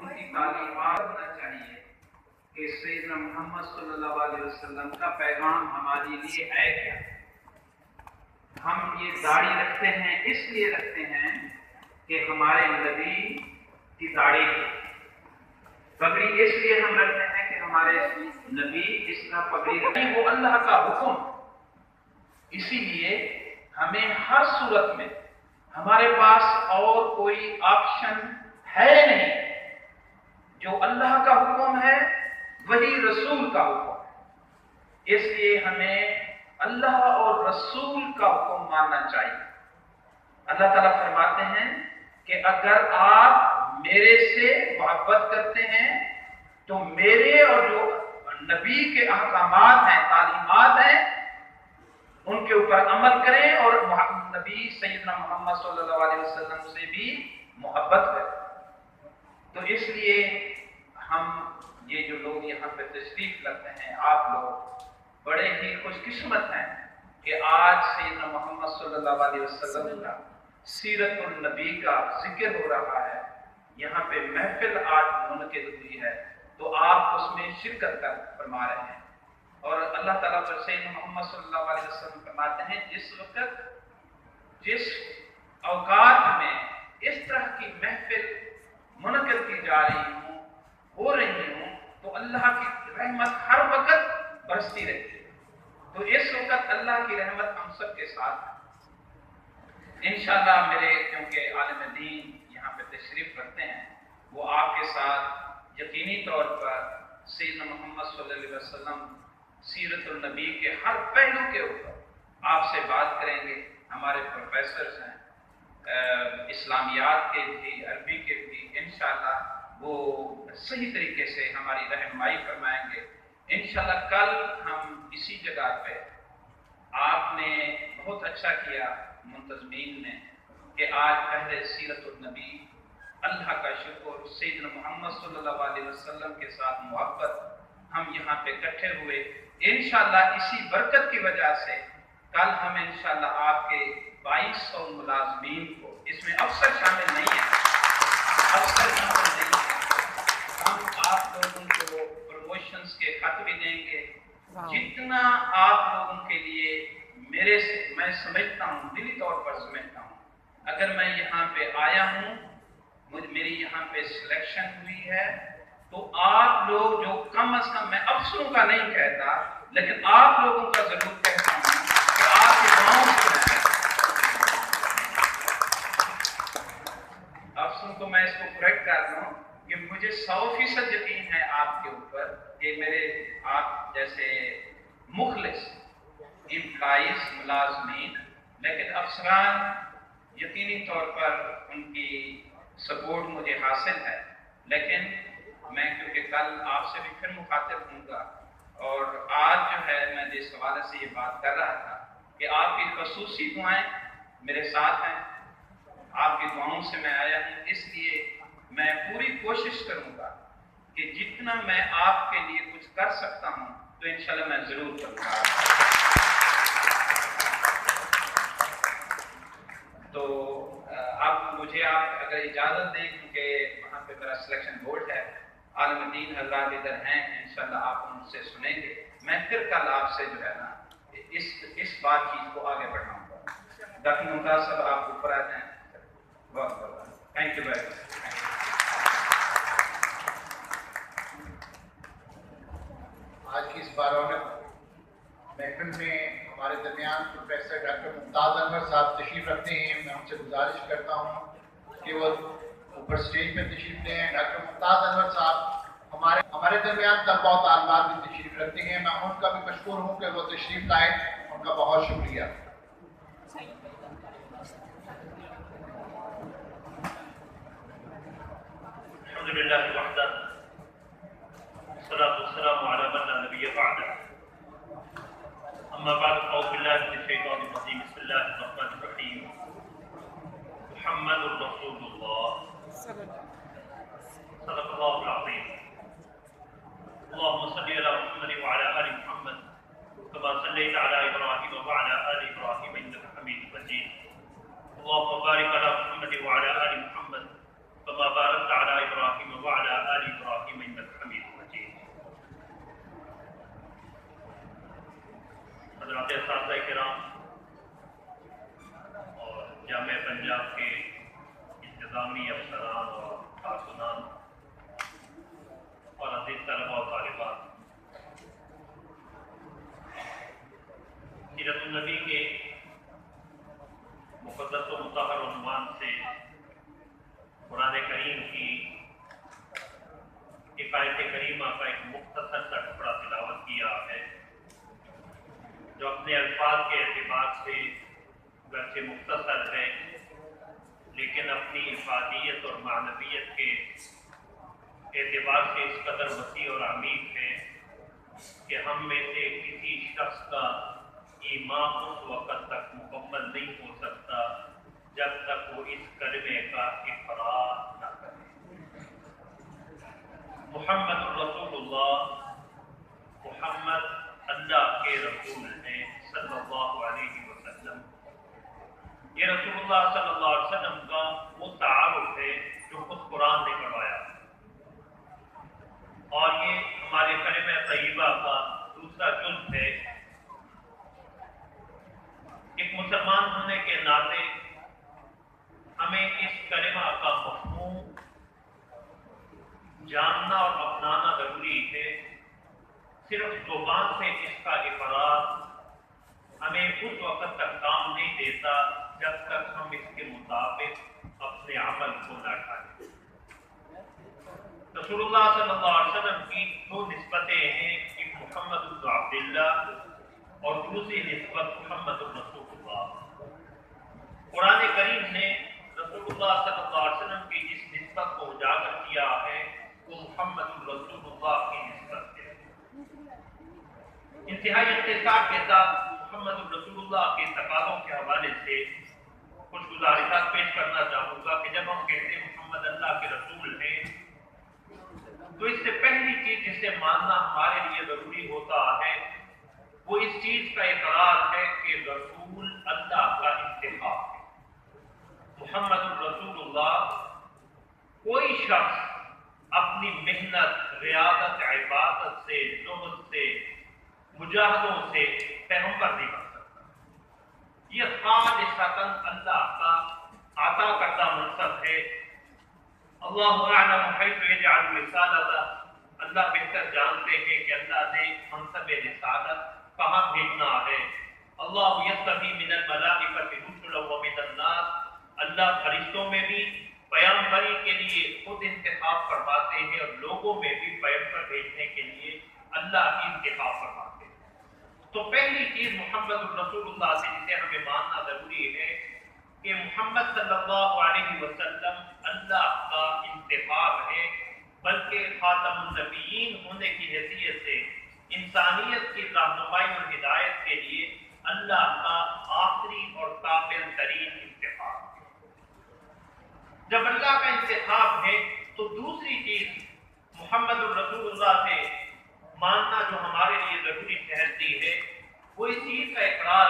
ان کی تعلیمات ہونا چاہیے کہ سیدنا محمد صلی اللہ علیہ وسلم کا پیغام ہمارے لیے ہے کیا۔ ہم یہ داڑھی رکھتے ہیں اس لیے رکھتے ہیں کہ ہمارے نبی کی داڑھی ہے، پگڑی اس لیے ہم رکھتے ہیں کہ ہمارے نبی اس طرح پگڑی رکھتے ہیں، وہ اللہ کا حکم۔ اسی لیے ہمیں ہر صورت میں ہمارے پاس اور کوئی آپشن ہے نہیں، جو اللہ کا حکم ہے وہی رسول کا حکم ہے، اس لیے ہمیں اللہ اور رسول کا حکم ماننا چاہیے۔ اللہ تعالیٰ فرماتے ہیں کہ اگر آپ میرے سے محبت کرتے ہیں تو میرے اور جو نبی کے احکامات ہیں، تعلیمات ہیں، ان کے اوپر عمل کریں اور نبی سیدنا محمد صلی اللہ علیہ وسلم سے بھی محبت کریں۔ تو اس لیے ہم یہ جو لوگ یہاں پہ تشریف رکھتے ہیں، آپ لوگ بڑے ہی خوش قسمت ہیں کہ آج سیدنا محمد صلی اللہ علیہ وسلم کا سیرت النبی کا ذکر ہو رہا ہے، یہاں پہ محفل آج منعقد ہوئی ہے، تو آپ اس میں شرکت کر فرما رہے ہیں۔ اور اللہ تعالیٰ پر سیدنا محمد صلی اللہ علیہ وسلم فرماتے ہیں جس وقت جس اوقات میں اس طرح کی محفل منعقد کی جا رہی ہوں، ہو رہی ہوں، تو اللہ کی رحمت ہر وقت برستی رہتی ہے۔ تو اس وقت اللہ کی رحمت ہم سب کے ساتھ ہے انشاءاللہ۔ میرے کیونکہ عالم دین یہاں پہ تشریف رکھتے ہیں، وہ آپ کے ساتھ یقینی طور پر سیدنا محمد صلی اللہ علیہ وسلم سیرت النبی کے ہر پہلو کے اوپر آپ سے بات کریں گے۔ ہمارے پروفیسرز ہیں اسلامیات کے بھی، عربی کے بھی، انشاءاللہ وہ صحیح طریقے سے ہماری رہنمائی فرمائیں گے انشاءاللہ۔ کل ہم اسی جگہ پہ، آپ نے بہت اچھا کیا منتظمین نے کہ آج پہلے سیرت النبی، اللہ کا شکر، سیدنا محمد صلی اللہ علیہ وسلم کے ساتھ محبت، ہم یہاں پہ اکٹھے ہوئے۔ انشاءاللہ اسی برکت کی وجہ سے کل ہم انشاءاللہ آپ کے 2200 ملازمین کو، اس میں افسر شامل نہیں ہیں، افسر شامل نہیں ہیں، ہم آپ لوگوں کو پروموشنز کے خط بھی دیں گے۔ جتنا آپ لوگوں کے لیے میرے سے میں سمجھتا ہوں، دلی طور پر سمجھتا ہوں، اگر میں یہاں پہ آیا ہوں، میری یہاں پہ سلیکشن ہوئی ہے، تو آپ لوگ جو کم از کم، میں افسروں کا نہیں کہتا لیکن آپ لوگوں کا ضرور کہتا ہوں کہ آپ کے گاؤں سے افسروں کو میں اس کو کریکٹ کر رہا ہوں کہ مجھے 100% یقین ہے آپ کے اوپر کہ میرے آپ جیسے مخلص امپلائیز، ملازمین، لیکن افسران یقینی طور پر ان کی سپورٹ مجھے حاصل ہے، لیکن میں کیونکہ کل آپ سے بھی پھر مخاطب ہوں گا، اور آج جو ہے میں جس حوالے سے یہ بات کر رہا تھا کہ آپ کی خصوصی دعائیں میرے ساتھ ہیں، آپ کی دعاؤں سے میں آیا ہوں، اس لیے میں پوری کوشش کروں گا کہ جتنا میں آپ کے لیے کچھ کر سکتا ہوں تو انشاءاللہ میں ضرور کروں گا۔ تو اب مجھے آپ اگر اجازت دیں، کیونکہ وہاں پہ میرا سلیکشن بورڈ ہے، عالم دین حضرات ادھر ہیں، انشاءاللہ آپ ان سے سنیں گے، میں پھر کل آپ سے جو ہے نا اس بات چیز کو آگے بڑھاؤں گا۔ ڈاکٹر ممتاز صاحب آپ اوپر آ جائیں۔ بہت بہت تھینک یو ویری مچ۔ آج کی اس بارونہ محفل میں ہمارے درمیان پروفیسر ڈاکٹر ممتاز انور صاحب تشریف رکھتے ہیں، میں ان سے گزارش کرتا ہوں کہ وہ اوپر سٹیج پہ تشریف لیں۔ ڈاکٹر ممتاز انور صاحب ہمارے درمیان طلبہ و طالبات بھی تشریف رکھتے ہیں، میں ان کا بھی مشکور ہوں کہ وہ تشریف لائیں، ان کا بہت شکریہ۔ الحمدللہ وحدہ والصلاة والسلام على من لا نبی بعدہ، اما بعد اعوذ باللہ من الشیطان الرجیم، بسم اللہ الرحمن الرحیم، محمد رسول اللہ صدق اللہ العظیم، اللهم صل على محمد وعلى آل محمد كما صليت على إبراهيم وعلى آل إبراهيم إنك حميد مجيد، اللهم بارك على محمد وعلى آل محمد كما باركت على إبراهيم وعلى برادران اور کارکنان اور عزیز طلباء و طالبات، سیرت النبی کے مقدس و مطہر عنوان سے قرآن کریم کی ایک آیت کریمہ کا ایک مختصر سا ٹکڑا تلاوت کیا ہے، جو اپنے الفاظ کے اعتبار سے گرچہ مختصر ہے لیکن اپنی افادیت اور معنویت کے اعتبار سے اس قدر وسیع اور عمیق ہے کہ ہم میں سے کسی شخص کا ایمان اس وقت تک مکمل نہیں ہو سکتا جب تک وہ اس کلمے کا اقرار نہ کرے۔ محمد الرسول اللہ، محمد اللہ کے رسول ہیں صلی اللہ علیہ وسلم۔ یہ رسول اللہ صلی اللہ علیہ وسلم کا وہ تعارف ہے جو خود قرآن نے کروایا، اور یہ ہمارے کلمہ طیبہ کا دوسرا جزو ہے۔ ایک مسلمان ہونے کے ناطے ہمیں اس کلمہ کا مفہوم جاننا اور اپنانا ضروری ہے۔ صرف زبان سے اس کا اقرار ہمیں اس وقت تک کام نہیں دیتا جب تک ہم اس کے مطابق اپنے عمل کو نہ ڈھالیں۔ رسول اللہ صلی اللہ علیہ وسلم کی دو نسبتیں ہیں، ایک محمد بن عبداللہ اور دوسری نسبت محمد الرسول اللہ۔ قرآن کریم نے رسول اللہ صلی اللہ علیہ وسلم کی جس نسبت کو اجاگر کیا ہے وہ محمد الرسول اللہ کی نسبت ہے۔ انتہائی اختصار کے ساتھ محمد الرسول اللہ کے تقاضوں کے حوالے سے کچھ گزارشات پیش کرنا چاہوں گا کہ جب ہم کہتے ہیں محمد اللہ کے رسول ہیں تو اس سے پہلی چیز جسے ماننا ہمارے لیے ضروری ہوتا ہے وہ اس چیز کا اقرار ہے کہ رسول اللہ کا انتخاب ہے۔ محمد الرسول اللہ، کوئی شخص اپنی محنت، ریاضت، عبادت سے، زہد سے، مجاہدوں سے پیغمبر نہیں بن سکتا۔ یہ خالصتاً اللہ کا عطا کردہ منصب ہے۔ اللہ اعلم حیث یجعل رسالتہ، اللہ بہتر جانتے ہیں کہ اللہ نے منصب رسالت کہاں بھیجنا ہے۔ اللہ یصطفی من الملائکۃ رسلا ومن الناس، اللہ فرشتوں میں بھی پیغمبری کے لیے خود انتخاب فرماتے ہیں اور لوگوں میں بھی پیغمبر بھیجنے کے لیے اللہ کی انتخاب فرماتے ہیں۔ تو پہلی چیز محمد الرسول اللہ سے جسے ہمیں ماننا ضروری ہے کہ محمد صلی اللہ علیہ وسلم اللہ کا انتخاب ہے، بلکہ خاتم النبیین ہونے کی حیثیت سے انسانیت کی رہنمائی اور ہدایت کے لیے اللہ کا آخری اور کامل ترین انتخاب ہے۔ جب اللہ کا انتخاب ہے تو دوسری چیز محمد الرسول اللہ سے ماننا جو ہمارے لیے ضروری ٹھہرتی ہے وہ اس چیز کا اقرار